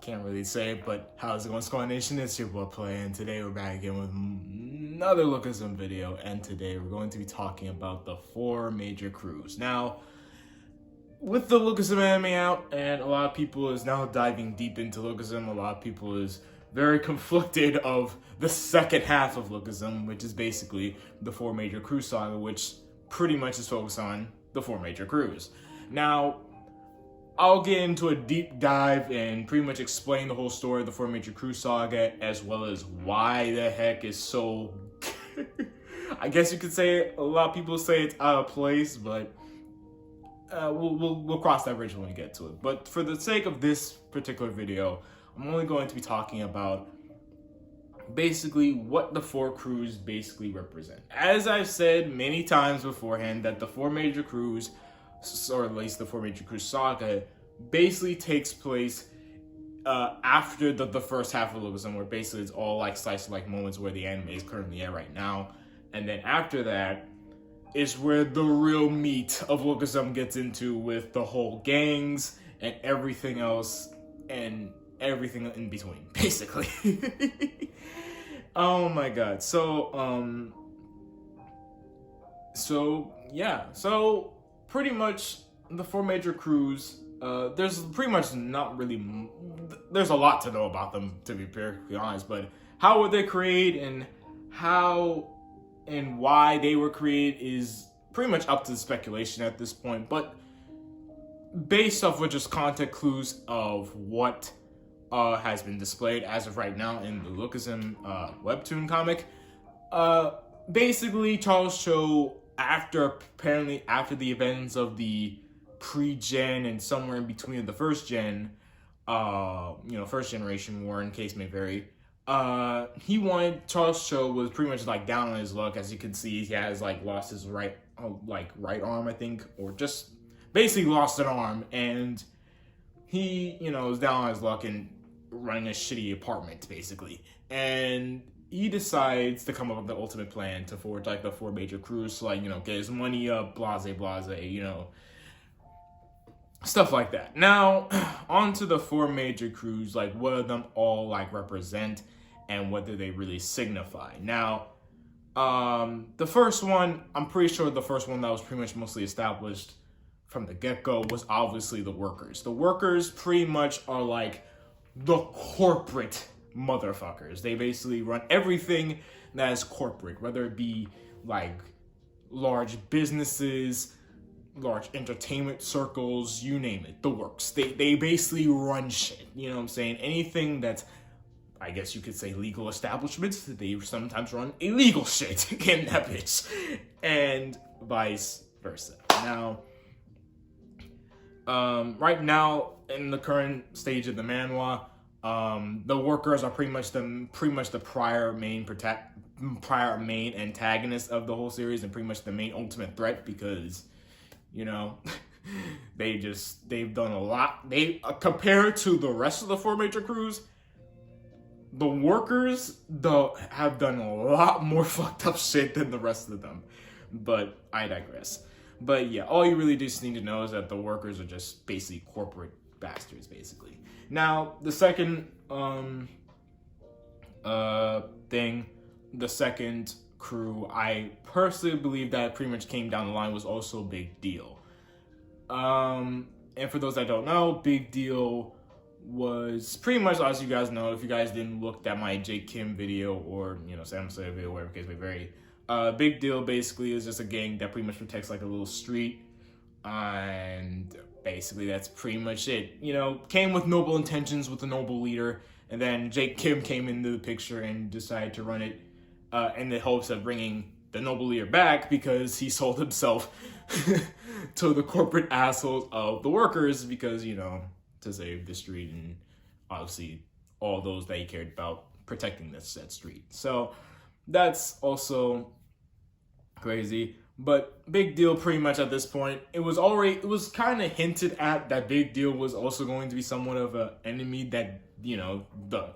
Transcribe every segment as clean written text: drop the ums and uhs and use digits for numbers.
can't really say it, but how's it going, Squad Nation? It's your boy Play, and today we're back again with another Lookism video, and today we're going to be talking about the 4 major crews. Now, with the Lookism anime out, and a lot of people is now diving deep into Lookism, a lot of people is very conflicted of the second half of Lookism, which is basically the 4 major crew saga, which pretty much is focused on the 4 major crews. Now, I'll get into a deep dive and pretty much explain the whole story of the 4 major crew saga, as well as why the heck is so... I guess you could say, a lot of people say it's out of place, but we'll cross that bridge when we get to it. But for the sake of this particular video, I'm only going to be talking about basically what the 4 crews basically represent. As I've said many times beforehand, that the 4 major crews, or at least the 4 major crew saga, basically takes place after the first half of Lookism, where basically it's all like slice of life moments where the anime is currently at right now. And then after that is where the real meat of Lookism gets into, with the whole gangs and everything else and everything in between, basically. Oh my god. So pretty much the 4 major crews, there's pretty much not really, there's a lot to know about them, to be perfectly honest, but how were they created and how and why they were created is pretty much up to speculation at this point, but based off of just content clues of what has been displayed as of right now in the Lookism webtoon comic, basically Charles Cho, after the events of the pre-gen and somewhere in between the first gen, first generation war, in case may vary, Charles Cho was pretty much like down on his luck. As you can see, he has like lost his right arm, I think, or just basically lost an arm, and he, is down on his luck and running a shitty apartment, basically. And he decides to come up with the ultimate plan to forge like the 4 major crews, to get his money up, blase, stuff like that. Now, on to the 4 major crews, what do them all represent and what do they really signify. Now, the first one, I'm pretty sure the first one that was pretty much mostly established from the get-go was obviously the workers. The workers pretty much are the corporate motherfuckers. They basically run everything that is corporate, whether it be large businesses, large entertainment circles, you name it, the works. They basically run shit, you know what I'm saying? Anything that's, I guess you could say, legal establishments, they sometimes run illegal shit in that bitch, and vice versa. Now, right now, in the current stage of the manhwa, the workers are pretty much the prior main antagonist of the whole series, and pretty much the main ultimate threat, because they've done a lot. They compared to the rest of the 4 major crews, the workers have done a lot more fucked up shit than the rest of them. But I digress. But yeah, all you really just need to know is that the workers are just basically corporate bastards, basically. Now, the second the second crew, I personally believe that pretty much came down the line, was also Big Deal. And for those that don't know, Big Deal was pretty much, as you guys know, if you guys didn't look at my Jake Kim video or, Sam Slater video, whatever case may vary, Big Deal basically is just a gang that pretty much protects a little street, and basically that's pretty much it. Came with noble intentions, with a noble leader, and then Jake Kim came into the picture and decided to run it in the hopes of bringing the noble leader back, because he sold himself to the corporate assholes of the workers, because, to save the street and obviously all those that he cared about protecting that street. So that's also crazy. But Big Deal, pretty much at this point, it was kind of hinted at that Big Deal was also going to be somewhat of an enemy that, the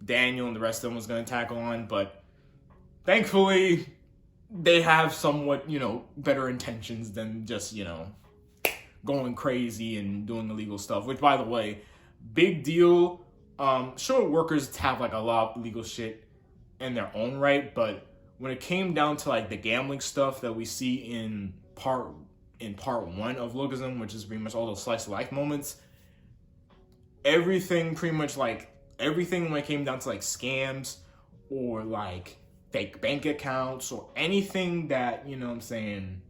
Daniel and the rest of them was going to tackle on, but thankfully they have somewhat, better intentions than just, going crazy and doing illegal stuff, which, by the way, Big Deal sure, workers have like a lot of legal shit in their own right, but when it came down to like the gambling stuff that we see in part one of Lookism, which is pretty much all those slice of life moments, everything pretty much like everything when it came down to like scams or like fake bank accounts or anything that, you know what I'm saying,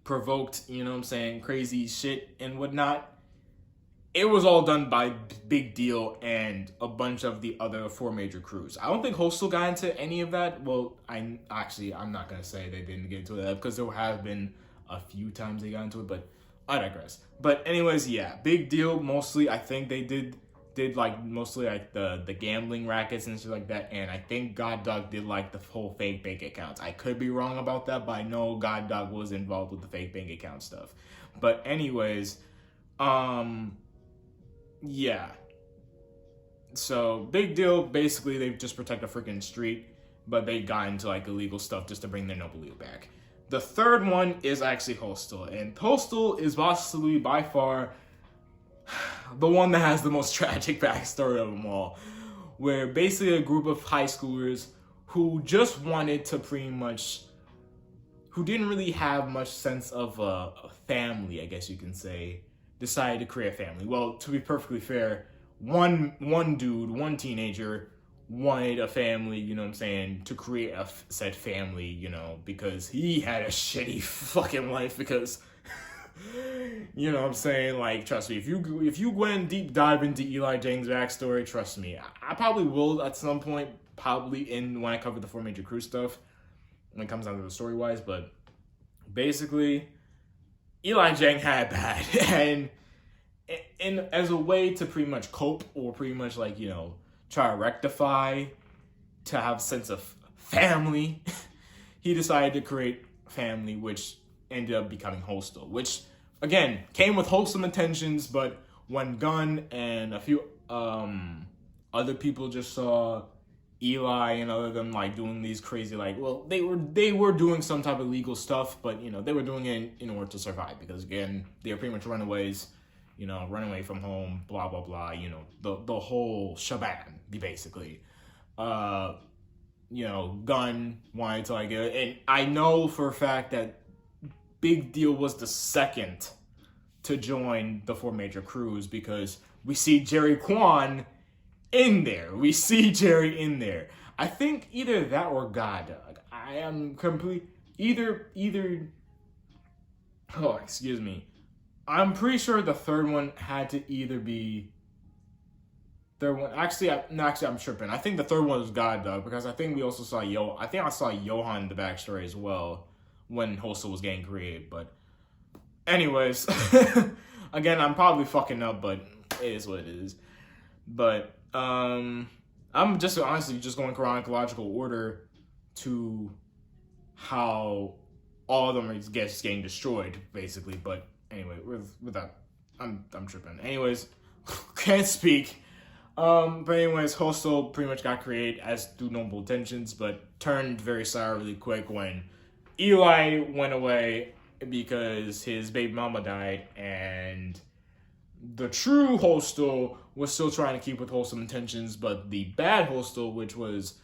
provoked, you know what I'm saying, crazy shit and whatnot, it was all done by Big Deal and a bunch of the other four major crews. I don't think Hostel got into any of that. Well, I'm not gonna say they didn't get into that because there have been a few times they got into it, but I digress. But anyways, yeah, Big Deal mostly. I think they did like mostly like the gambling rackets and shit like that, and I think God Dog did like the whole fake bank accounts. I could be wrong about that, but I know God Dog was involved with the fake bank account stuff. But anyways, yeah. So Big Deal, basically they just protect a freaking street, but they got into like illegal stuff just to bring their nobility back. The third one is actually Hostel, and Hostel is possibly by far the one that has the most tragic backstory of them all, where basically a group of high schoolers who just wanted to pretty much, who didn't really have much sense of a family, I guess you can say, decided to create a family. Well, to be perfectly fair, one teenager wanted a family, you know what I'm saying, to create a said family, you know, because he had a shitty fucking life because, you know what I'm saying, like, trust me, if you went deep dive into Eli Jang's backstory, trust me, I probably will at some point, probably when I cover the four major crew stuff, when it comes down to the story-wise, but basically, Eli Jang had bad, and as a way to pretty much cope or pretty much like, you know, try to rectify, to have a sense of family, he decided to create family, which ended up becoming Hostel, which again came with wholesome intentions, but when Gunn and a few other people just saw Eli and other than like doing these crazy, like, well, they were doing some type of legal stuff, but you know, they were doing it in order to survive because again, they were pretty much runaways, you know, run away from home, blah blah blah, you know, the whole shebang basically. You know, Gunn wanted to like, and I know for a fact that Big Deal was the second to join the four major crews because we see Jerry Kwan in there. We see Jerry in there. I think either that or God Dog. I am either. Oh, excuse me. I'm pretty sure the third one had to either be. Third one. Actually, I'm tripping. I think the third one was God Dog because I think we also saw I think I saw Johan in the backstory as well when Hostel was getting created. But, anyways, again, I'm probably fucking up, but it is what it is. But I'm just honestly just going chronological order to how all of them are just getting destroyed, basically. But anyway, with that, I'm tripping. Anyways, can't speak. But anyways, Hostel pretty much got created as through noble intentions, but turned very sour really quick when Eli went away because his baby mama died, and the true Hostel was still trying to keep with wholesome intentions, but the bad Hostel, which was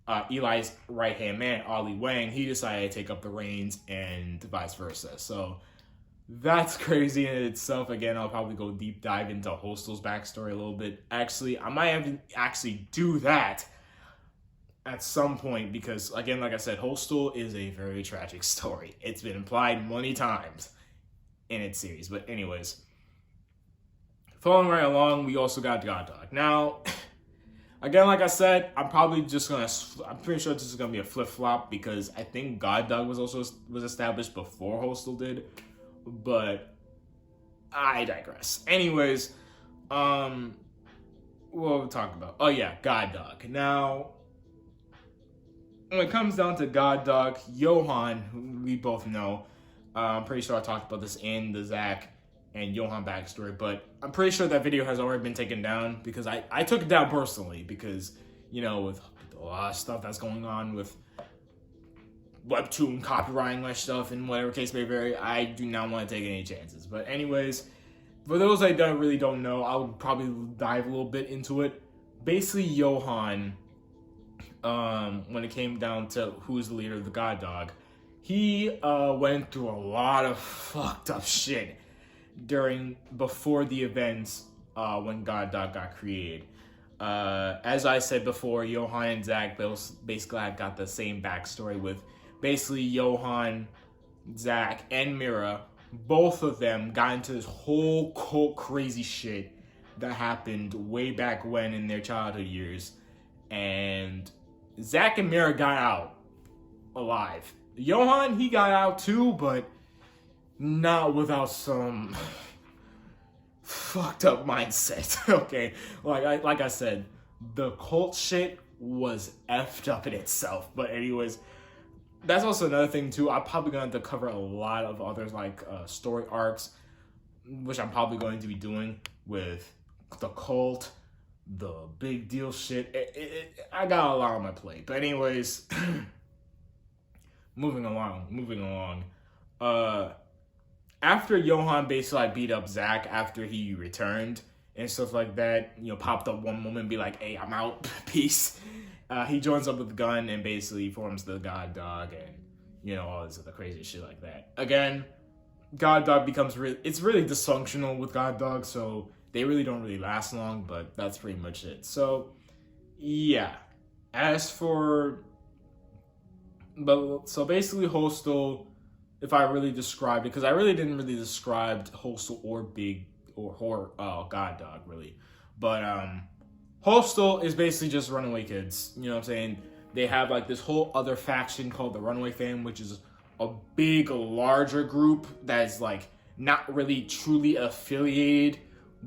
Eli's right-hand man, Ali Wang, he decided to take up the reins and vice versa. So that's crazy in itself. Again, I'll probably go deep dive into Hostel's backstory a little bit. Actually, I might have to actually do that at some point because, again, like I said, Hostel is a very tragic story. It's been implied many times in its series. But anyways, following right along, we also got God Dog. Now, again, like I said, I'm pretty sure this is gonna be a flip-flop because I think God Dog was established before Hostel did. But I digress. Anyways, what were we talking about? Oh yeah, God Dog. Now, when it comes down to God Dog, Johan, who we both know, I'm pretty sure I talked about this in the Zach and Johan backstory, but I'm pretty sure that video has already been taken down because I took it down personally because, you know, with a lot of stuff that's going on with Webtoon copywriting my stuff and whatever case may vary, I do not want to take any chances. But anyways, for those that really don't know, I would probably dive a little bit into it. Basically, Johan, when it came down to who's the leader of the God Dog, he went through a lot of fucked up shit before the events when God Dog got created. As I said before, Johan and Zach basically got the same backstory with basically Johan, Zach, and Mira. Both of them got into this whole cult crazy shit that happened way back when in their childhood years. And Zach and Mira got out alive. Johan, he got out too, but not without some fucked up mindset. Okay, like I said, the cult shit was effed up in itself. But anyways, that's also another thing too. I'm probably going to cover a lot of others story arcs, which I'm probably going to be doing with the cult, the big deal shit. I got a lot on my plate. But anyways, moving along. After Johan basically beat up Zach after he returned and stuff like that, popped up one moment and be like, hey, I'm out, peace. He joins up with Gunn and basically forms the God Dog and, all this other crazy shit like that. Again, God Dog becomes it's really dysfunctional with God Dog, so they really don't really last long, but that's pretty much it. So, yeah. So basically Hostel, if I really described it, because I really didn't really describe Hostel or God Dog, really. But, Hostel is basically just runaway kids. You know what I'm saying? They have this whole other faction called the Runaway Fam, which is a big, larger group that's not really truly affiliated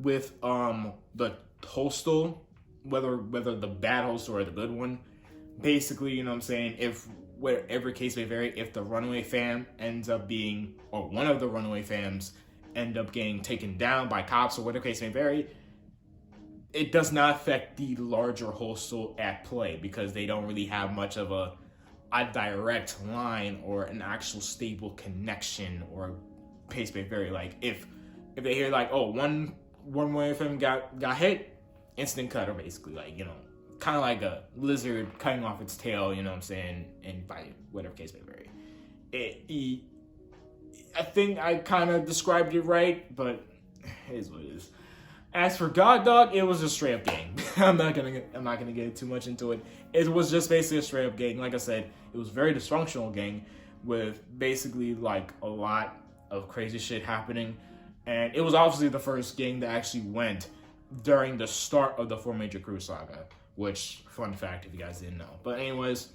with the Hostel, whether the bad Hostel or the good one. Basically, you know what I'm saying? Whatever case may vary, if the Runaway Fam ends up being, or one of the Runaway Fams end up getting taken down by cops or whatever case may vary, it does not affect the larger Hostel at play because they don't really have much of a direct line or an actual stable connection or case may vary. If they hear one way of him got hit, instant cutter basically, kind of like a lizard cutting off its tail, you know what I'm saying, and by whatever case may vary. I think I kind of described it right, but it is what it is. As for God Dog, it was a straight up gang. I'm not gonna get too much into it. It was just basically a straight up gang. Like I said, it was a very dysfunctional gang with basically a lot of crazy shit happening. And it was obviously the first gang that actually went during the start of the Four Major Crew saga, which, fun fact if you guys didn't know. But anyways,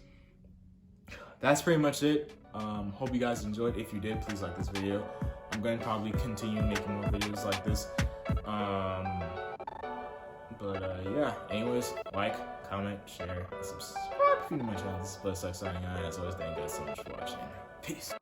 that's pretty much it. Hope you guys enjoyed. If you did, please like this video. I'm going to probably continue making more videos like this. Yeah, anyways, like, comment, share, and subscribe if you're new to my channel. This is Blessed signing on. As always, thank you guys so much for watching. Peace.